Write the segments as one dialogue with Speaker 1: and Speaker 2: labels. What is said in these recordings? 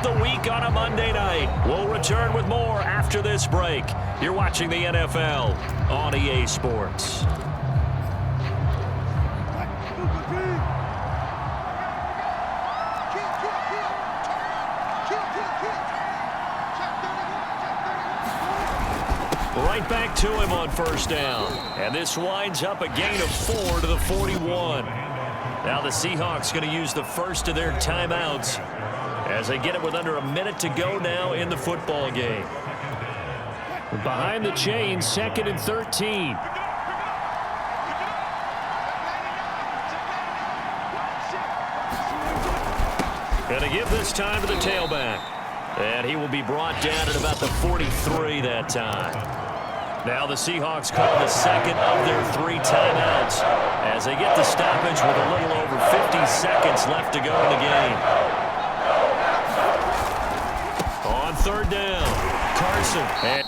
Speaker 1: up the week on a Monday night. We'll return with more after this break. You're watching the NFL on EA Sports. Right back to him on first down. And this winds up a gain of 4 to the 41. Now the Seahawks going to use the first of their timeouts as they get it with under a minute to go now in the football game. Behind the chains, 2nd and 13. Going to give this time to the tailback. And he will be brought down at about the 43 that time. Now the Seahawks call the second of their 3 timeouts as they get the stoppage with a little over 50 seconds left to go in the game. On third down, Carson. And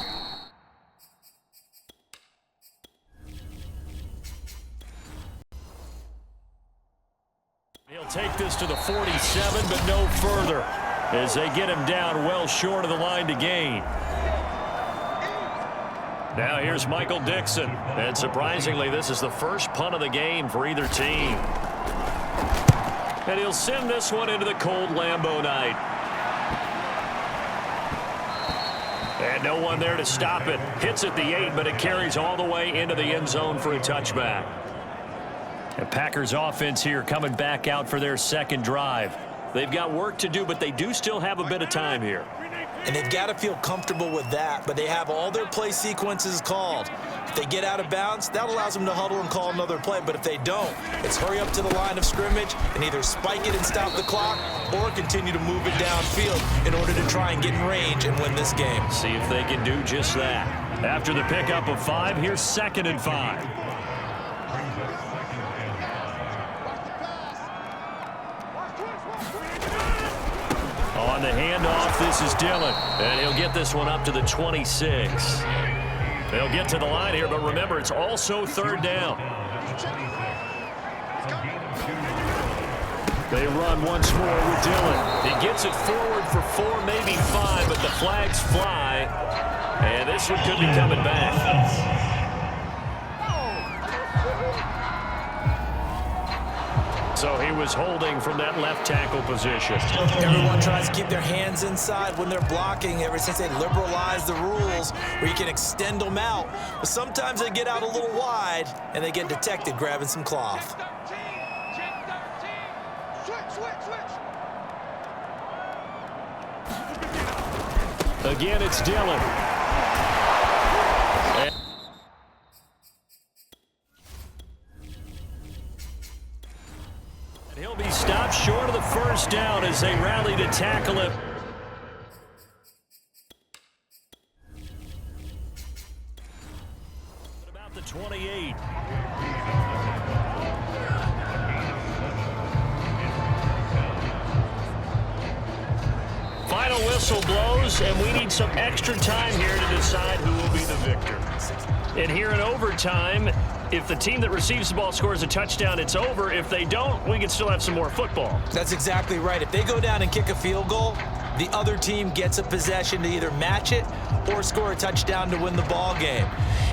Speaker 1: he'll take this to the 47, but no further as they get him down well short of the line to gain. Now here's Michael Dixon. And surprisingly, this is the first punt of the game for either team. And he'll send this one into the cold Lambeau night. And no one there to stop it. Hits at the 8, but it carries all the way into the end zone for a touchback. The Packers offense here coming back out for their second drive. They've got work to do, but they do still have a bit of time here.
Speaker 2: And they've got to feel comfortable with that, but they have all their play sequences called. If they get out of bounds, that allows them to huddle and call another play. But if they don't, it's hurry up to the line of scrimmage and either spike it and stop the clock or continue to move it downfield in order to try and get in range and win this game.
Speaker 1: See if they can do just that. After the pickup of 5, here's 2nd and 5. On the handoff, this is Dillon. And he'll get this one up to the 26. They'll get to the line here, but remember, it's also third down. They run once more with Dillon. He gets it forward for 4, maybe 5, but the flags fly. And this one could be coming back. So he was holding from that left tackle position.
Speaker 2: Everyone tries to keep their hands inside when they're blocking ever since they liberalized the rules where you can extend them out. But sometimes they get out a little wide and they get detected grabbing some cloth.
Speaker 1: Again, it's Dillon. He'll be stopped short of the first down as they rally to tackle him. At about the 28. Final whistle blows, and we need some extra time here to decide who will be the victor. And here in overtime, if the team that receives the ball scores a touchdown, it's over. If they don't, we can still have some more football.
Speaker 2: That's exactly right. If they go down and kick a field goal, the other team gets a possession to either match it or score a touchdown to win the ball game.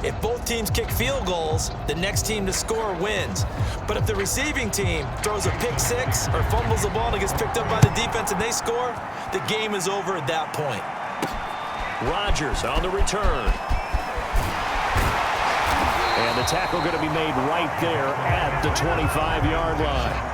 Speaker 2: If both teams kick field goals, the next team to score wins. But if the receiving team throws a pick 6 or fumbles the ball and it gets picked up by the defense and they score, the game is over at that point.
Speaker 1: Rodgers on the return. And the tackle going to be made right there at the 25-yard line.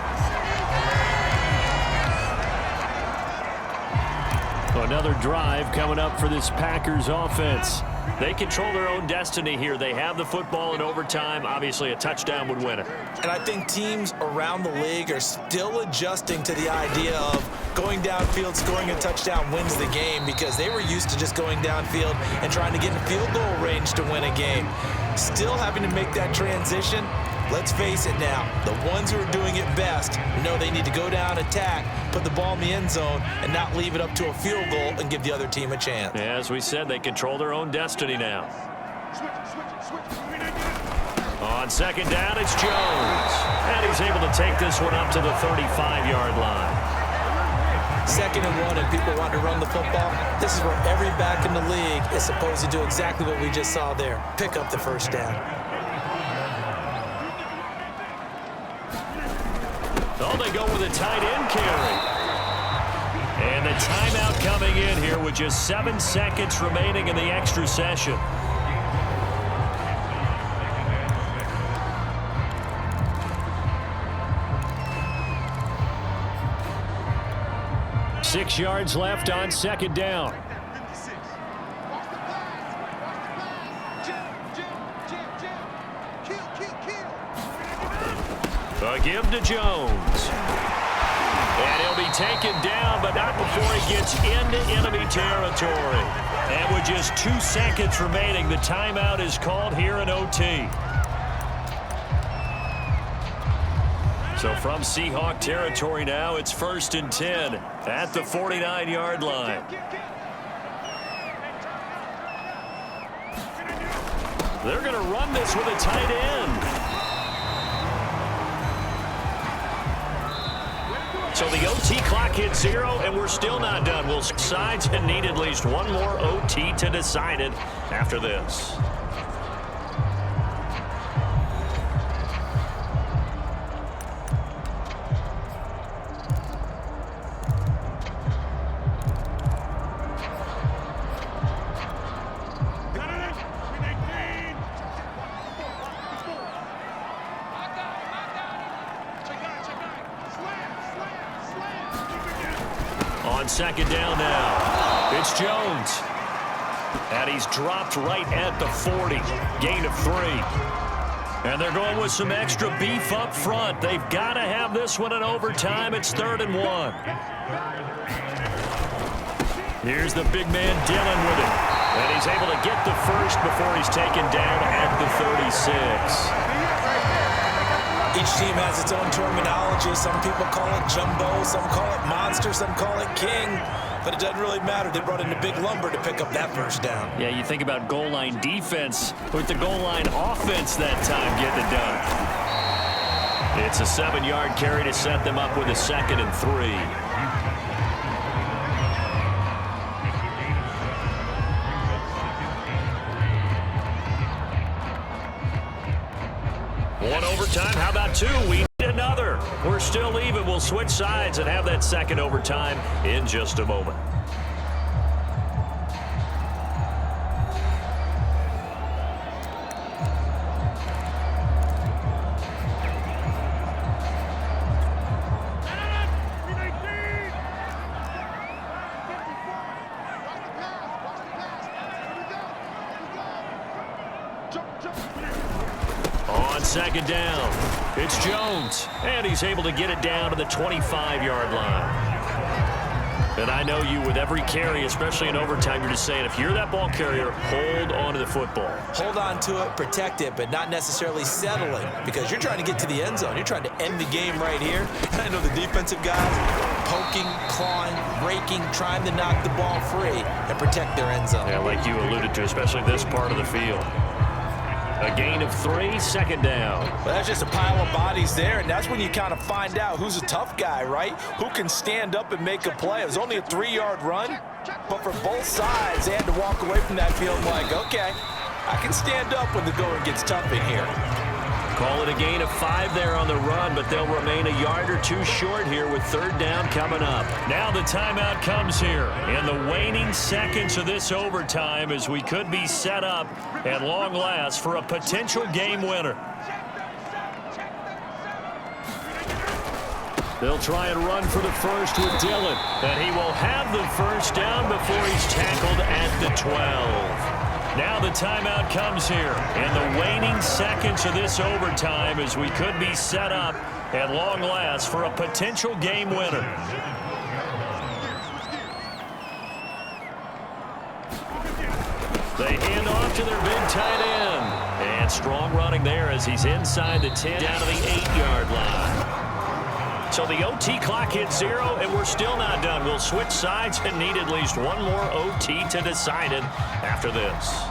Speaker 1: Another drive coming up for this Packers offense. They control their own destiny here. They have the football in overtime. Obviously, a touchdown would win it.
Speaker 2: And I think teams around the league are still adjusting to the idea of going downfield, scoring a touchdown wins the game, because they were used to just going downfield and trying to get in field goal range to win a game. Still having to make that transition. Let's face it now, the ones who are doing it best know they need to go down, attack, put the ball in the end zone, and not leave it up to a field goal and give the other team a chance.
Speaker 1: As we said, they control their own destiny now. On second down, it's Jones. And he's able to take this one up to the 35-yard line.
Speaker 2: 2nd and 1 and people want to run the football, this is where every back in the league is supposed to do exactly what we just saw there. Pick up the first down.
Speaker 1: Oh, they go with a tight end carry. And the timeout coming in here with just 7 seconds remaining in the extra session. Six yards left on 2nd down. A give to Jones. And he'll be taken down, but not before he gets into enemy territory. And with just 2 seconds remaining, the timeout is called here in OT. So from Seahawk territory now, it's 1st and 10 at the 49-yard line. They're going to run this with a tight end. So the OT clock hits 0, and we're still not done. We'll sides and need at least one more OT to decide it after this. On 2nd down now, it's Jones. And he's dropped right at the 40. Gain of 3. And they're going with some extra beef up front. They've got to have this one in overtime. It's 3rd and 1. Here's the big man Dillon with it. And he's able to get the first before he's taken down at the 36.
Speaker 2: Each team has its own terminology. Some people call it jumbo, some call it monster, some call it king. But it doesn't really matter. They brought in the big lumber to pick up that first down.
Speaker 1: Yeah, you think about goal line defense with the goal line offense that time getting it done. It's a 7-yard carry to set them up with a 2nd and 3. One overtime. How about 2? We need another. We're still even. We'll switch sides and have that 2nd overtime in just a moment. On 2nd down, it's Jones, and he's able to get it down to the 25-yard line. And I know you, with every carry, especially in overtime, you're just saying, if you're that ball carrier, hold on to the football.
Speaker 2: Hold on to it, protect it, but not necessarily settle it, because you're trying to get to the end zone. You're trying to end the game right here. And I know the defensive guys poking, clawing, raking, trying to knock the ball free and protect their end zone.
Speaker 1: Yeah, like you alluded to, especially this part of the field. A gain of 3, 2nd down.
Speaker 2: Well, that's just a pile of bodies there, and that's when you kind of find out who's a tough guy, right? Who can stand up and make a play. It was only a 3-yard run, but for both sides, they had to walk away from that field like, okay, I can stand up when the going gets tough in here.
Speaker 1: Call it a gain of 5 there on the run, but they'll remain a yard or 2 short here with 3rd down coming up. Now the timeout comes here in the waning seconds of this overtime, as we could be set up at long last for a potential game winner. They'll try and run for the first with Dillon, and he will have the first down before he's tackled at the 12. Now the timeout comes here in the waning seconds of this overtime, as we could be set up at long last for a potential game winner. They hand off to their big tight end. And strong running there as he's inside the 10 down to the 8-yard line. So the OT clock hits 0, and we're still not done. We'll switch sides and need at least one more OT to decide it after this.